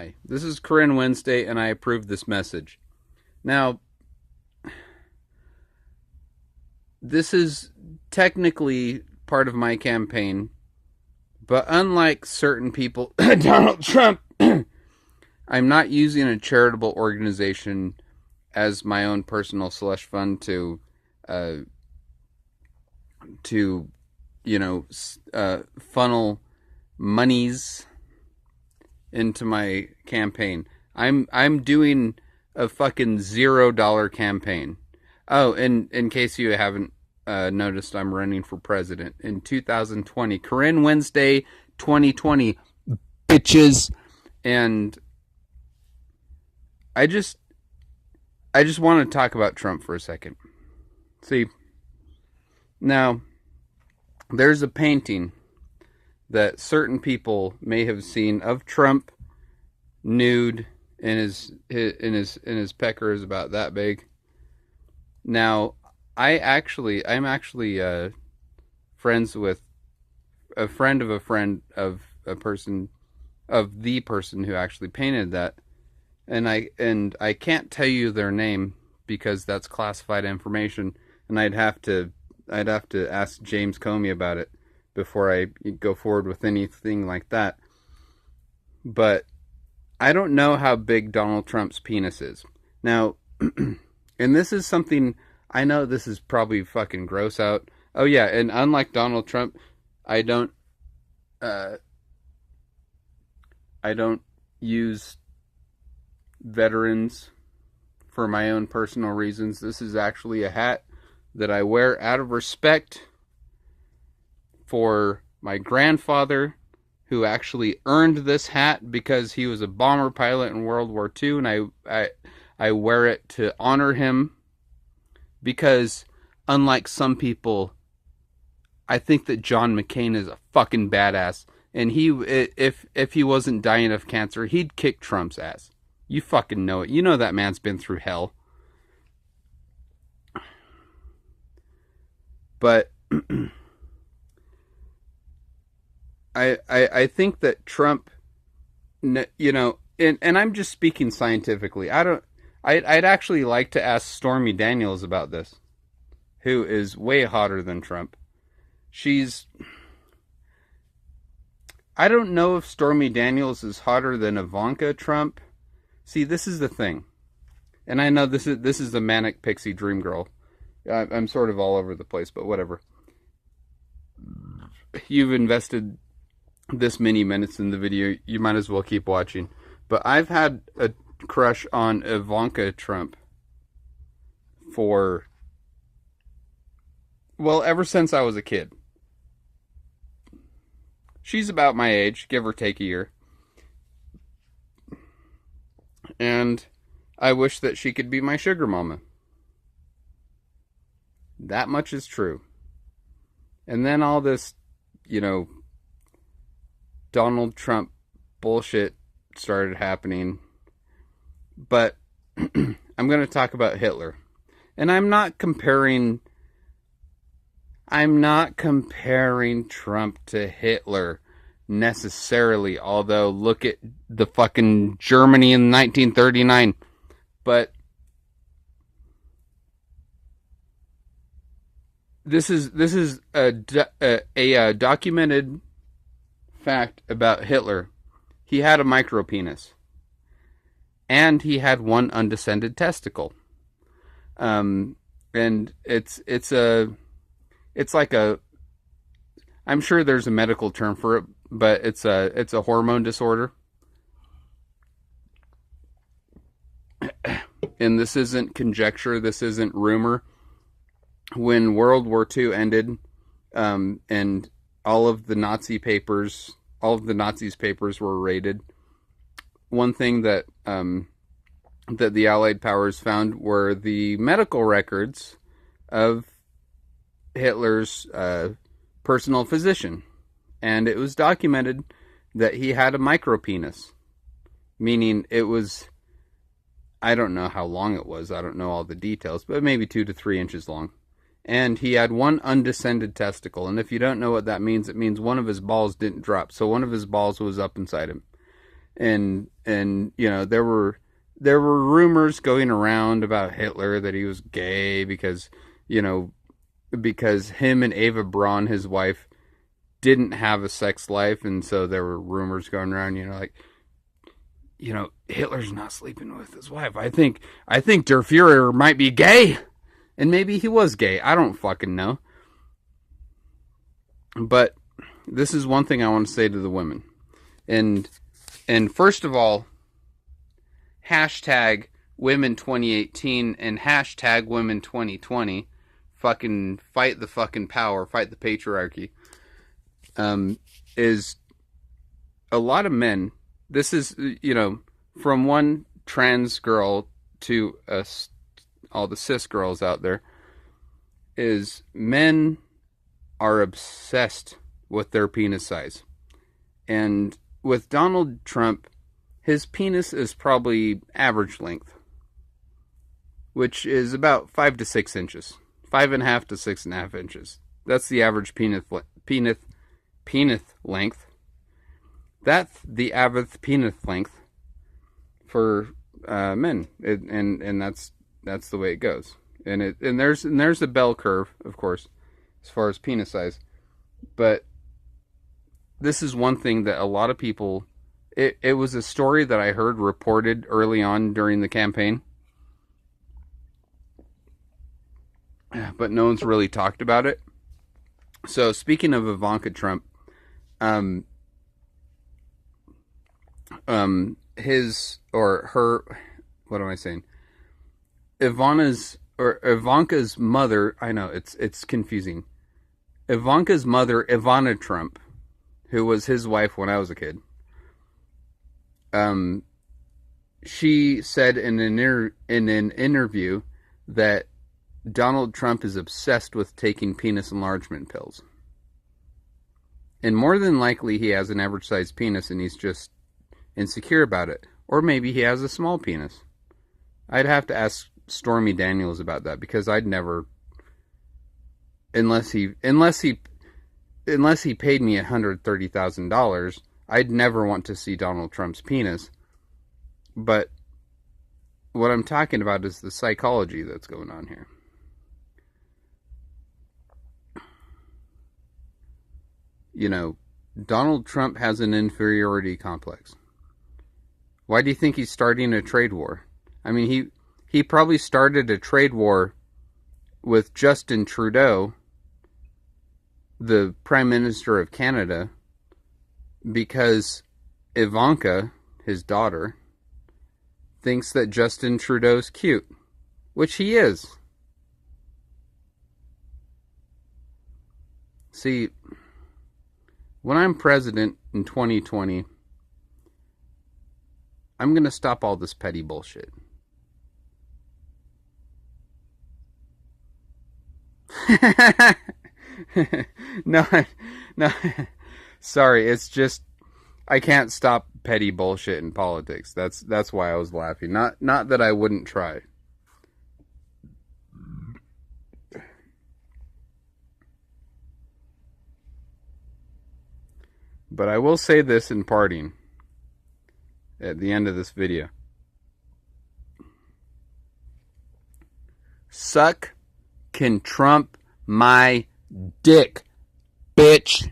Hi, this is Corinne Wednesday, and I approve this message. Now, this is technically part of my campaign, but unlike certain people, Donald Trump, I'm not using a charitable organization as my own personal slush fund uh, to funnel monies into my campaign. I'm doing a fucking $0 campaign. Oh, and in case you haven't noticed, I'm running for president in 2020. Corinne Wednesday 2020, bitches. And I just I just want to talk about Trump for a second. See, now there's a painting that certain people may have seen of Trump nude, and his pecker is about that big. Now, I'm actually friends with a friend of a friend of a person of the person who actually painted that, and I can't tell you their name because that's classified information, and I'd have to ask James Comey about it before I go forward with anything like that. But I don't know how big Donald Trump's penis is. Now, and this is something I know this is probably fucking gross out. Oh yeah, and unlike Donald Trump, I don't uh I don't use veterans for my own personal reasons. This is actually a hat that I wear out of respect for my grandfather, who actually earned this hat because he was a bomber pilot in World War II, and I wear it to honor him because, unlike some people, I think that John McCain is a fucking badass, and if he wasn't dying of cancer, he'd kick Trump's ass. You fucking know it. You know that man's been through hell. But I think that Trump, and I'm just speaking scientifically. I'd actually like to ask Stormy Daniels about this, who is way hotter than Trump. I don't know if Stormy Daniels is hotter than Ivanka Trump. See, this is the thing, and I know this is the manic pixie dream girl. I'm sort of all over the place, but whatever. You've invested this many minutes in the video, you might as well keep watching. But I've had a crush on Ivanka Trump for, well, ever since I was a kid. She's about my age, give or take a year. And I wish that she could be my sugar mama. That much is true. And then all this, Donald Trump bullshit started happening. But I'm going to talk about Hitler. And I'm not comparing Trump to Hitler necessarily, although look at the fucking Germany in 1939. But this is a documented fact about Hitler. He had a micro penis, and he had one undescended testicle. And it's like a, I'm sure there's a medical term for it, but it's a hormone disorder. And this isn't conjecture, this isn't rumor. When World War II ended, and all of the Nazis' papers were raided, one thing that the Allied powers found were the medical records of Hitler's personal physician, and it was documented that he had a micropenis, meaning it was, I don't know how long it was, I don't know all the details, but maybe 2 to 3 inches long. And he had one undescended testicle, and if you don't know what that means, it means one of his balls didn't drop, so one of his balls was up inside him. And and there were rumors going around about Hitler that he was gay because him and Eva Braun, his wife, didn't have a sex life, and so there were rumors going around, Hitler's not sleeping with his wife. I think Der Fuhrer might be gay, and maybe he was gay. I don't fucking know. But this is one thing I want to say to the women, and first of all, hashtag women 2018 and hashtag women 2020. Fucking fight the fucking power, fight the patriarchy. Is a lot of men. This is, from one trans girl to all the cis girls out there, is men are obsessed with their penis size. And with Donald Trump, his penis is probably average length, which is about 5 to 6 inches. 5.5 to 6.5 inches. That's the average penis length. That's the average penis length for men, and that's the way it goes. And there's a bell curve, of course, as far as penis size. But this is one thing that a lot of people. It was a story that I heard reported early on during the campaign, but no one's really talked about it. So speaking of Ivanka Trump, his or her, what am I saying? Ivanka's mother. I know it's confusing. Ivanka's mother, Ivana Trump, who was his wife when I was a kid. She said in an interview that Donald Trump is obsessed with taking penis enlargement pills. And more than likely he has an average sized penis and he's just insecure about it. Or maybe he has a small penis. I'd have to ask Stormy Daniels about that, because I'd never, unless he paid me $130,000, I'd never want to see Donald Trump's penis. But what I'm talking about is the psychology that's going on here. Donald Trump has an inferiority complex. Why do you think he's starting a trade war? I mean, he probably started a trade war with Justin Trudeau, the Prime Minister of Canada, because Ivanka, his daughter, thinks that Justin Trudeau's cute, which he is. See, when I'm president in 2020, I'm going to stop all this petty bullshit. No, sorry, it's just I can't stop petty bullshit in politics. That's why I was laughing. Not that I wouldn't try. But I will say this in parting at the end of this video. Suck can Trump my dick, bitch.